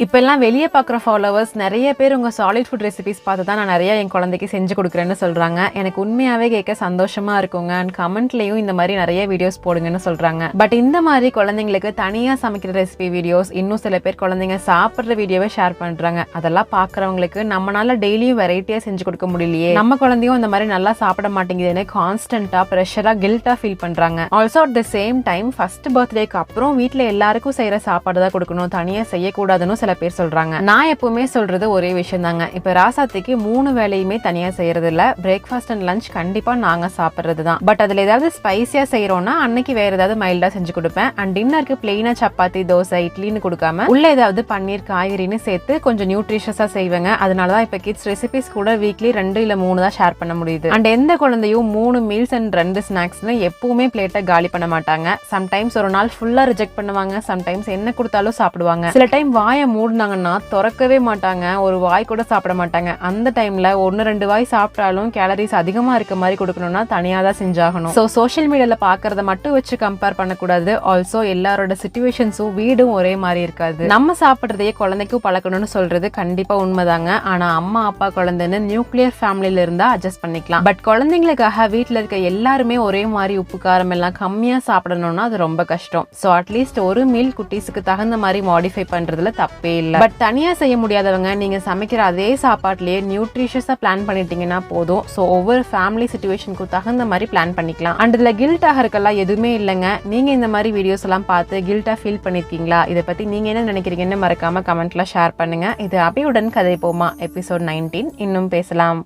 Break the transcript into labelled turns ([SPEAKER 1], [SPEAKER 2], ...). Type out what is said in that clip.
[SPEAKER 1] இப்பெல்லாம் வெளியே பார்க்குற ஃபாலோவர்ஸ் நிறைய பேர் உங்கள் சாலிட் ஃபுட் ரெசிபிஸ் பார்த்து தான் நான் நிறைய என் குழந்தைக்கு செஞ்சு கொடுக்குறேன்னு சொல்கிறாங்க. எனக்கு உண்மையாகவே கேட்க சந்தோஷமாக இருக்குங்க. அண்ட் கமெண்ட்லேயும் இந்த மாதிரி நிறைய வீடியோஸ் போடுங்கன்னு சொல்கிறாங்க. பட் இந்த மாதிரி குழந்தைங்களுக்கு தனியாக சமைக்கிற ரெசிபி வீடியோஸ், இன்னும் சில பேர் குழந்தைங்க சாப்பிட்ற வீடியோவை ஷேர் பண்ணுறாங்க. அதெல்லாம் பார்க்குறவங்களுக்கு நம்மளால டெய்லியும் வெரைட்டியாக செஞ்சு கொடுக்க முடியலையே, நம்ம குழந்தையும் இந்த மாதிரி நல்லா சாப்பிட மாட்டேங்குதுன்னு கான்ஸ்டன்ட்டாக ப்ரெஷராக கில்ட்டாக ஃபீல் பண்ணுறாங்க. Also at the same time first பர்த்டேக்கு அப்புறம் வீட்டில் எல்லாருக்கும் செய்கிற சாப்பாடு தான் கொடுக்கணும், தனியாக செய்யக்கூடாதுன்னு சில பேர் சொல்றாங்க. நான் எப்பவுமே சொல்றது ஒரே விஷயம் தாங்க. இப்ப ராசாத்திக்கு 3 வேளையுமே தனியா செய்யறது இல்ல. பிரேக்ஃபாஸ்ட் அண்ட் லஞ்ச் கண்டிப்பா நாங்க சாப்பிடுறது தான். பட் அதுல ஏதாவது ஸ்பைசியா செய்யறோம்னா அன்னைக்கு வேற ஏதாவது மைல்டா செஞ்சு கொடுப்பேன். அண்ட் டின்னருக்கு பிளெயினா சப்பாத்தி, தோசை, இட்லின்னு கொடுக்காம உள்ள ஏதாவது பன்னீர், காய்கறின்னு சேர்த்து கொஞ்சம் நியூட்ரிஷியஸா செய்வேங்க. அதனாலதான் இப்ப கிட்ஸ் ரெசிபிஸ் கூட வீக்லி 2 இல்ல 3 தான் ஷேர் பண்ண முடியுது. அண்ட் எந்த குழந்தையும் 3 மீல்ஸ் அண்ட் 2 ஸ்நாக்ஸ்னு எப்பவுமே பிளேட்டை காலி பண்ண மாட்டாங்க. சம்டைம்ஸ் ஒரு நாள் ஃபுல்லா ரிஜெக்ட் பண்ணுவாங்க, சம்டைம்ஸ் என்ன கொடுத்தாலும் சாப்பிடுவாங்க. சில டைம் வாயை மூடினாங்கன்னா திறக்கவே மாட்டாங்க, ஒரு வாய் கூட சாப்பிட மாட்டாங்க. அந்த டைம்ல 1-2 வாய் சாப்பிட்டாலும் கேலரிஸ் அதிகமா இருக்க மாதிரி கொடுக்கணும்னா தனியா தான் செஞ்சாகணும். ஸோ சோஷியல் மீடியால பாக்குறத மட்டும் வச்சு கம்பேர் பண்ணக்கூடாது. ஆல்சோ எல்லாரோட சிச்சுவேஷன்ஸும் வீடும் ஒரே மாதிரி இருக்காது. நம்ம சாப்பிட்றதையே குழந்தைக்கும் பழக்கணும்னு சொல்றது கண்டிப்பா உண்மைதாங்க. ஆனா அம்மா அப்பா குழந்தைன்னு நியூக்ளியர் ஃபேமிலியில இருந்தா அட்ஜஸ்ட் பண்ணிக்கலாம். பட் குழந்தைங்களுக்காக வீட்டுல இருக்க எல்லாருமே ஒரே மாதிரி உப்பு காரம் எல்லாம் கம்மியா சாப்பிடணும்னா அது ரொம்ப கஷ்டம். ஸோ அட்லீஸ்ட் ஒரு மீல் குட்டீஸுக்கு தகுந்த மாதிரி மாடிஃபை பண்றதுல தப்பே இல்லை. பட் தனியா செய்ய முடியாதவங்க நீங்க சமைக்கிற அதே சாப்பாட்லயே நியூட்ரிஷியஸா பிளான் பண்ணிட்டீங்கன்னா போதும். ஸோ ஒவ்வொரு ஃபேமிலி சிச்சுவேஷனுக்கு தகுந்த மாதிரி பிளான் பண்ணிக்கலாம். அண்ட் இதுல கில்ட்டாக இருக்கலாம் எதுவுமே இல்லைங்க. நீங்க இந்த மாதிரி வீடியோஸ் எல்லாம் பார்த்து கில்ட்டா ஃபீல் பண்ணிருக்கீங்களா? இதை பத்தி நீங்க என்ன நினைக்கிறீங்கன்னு மறக்காம கமெண்ட்ல ஷேர் பண்ணுங்க. இது அபியுடன் கதை போமா எபிசோட் 19. இன்னும் பேசலாம்.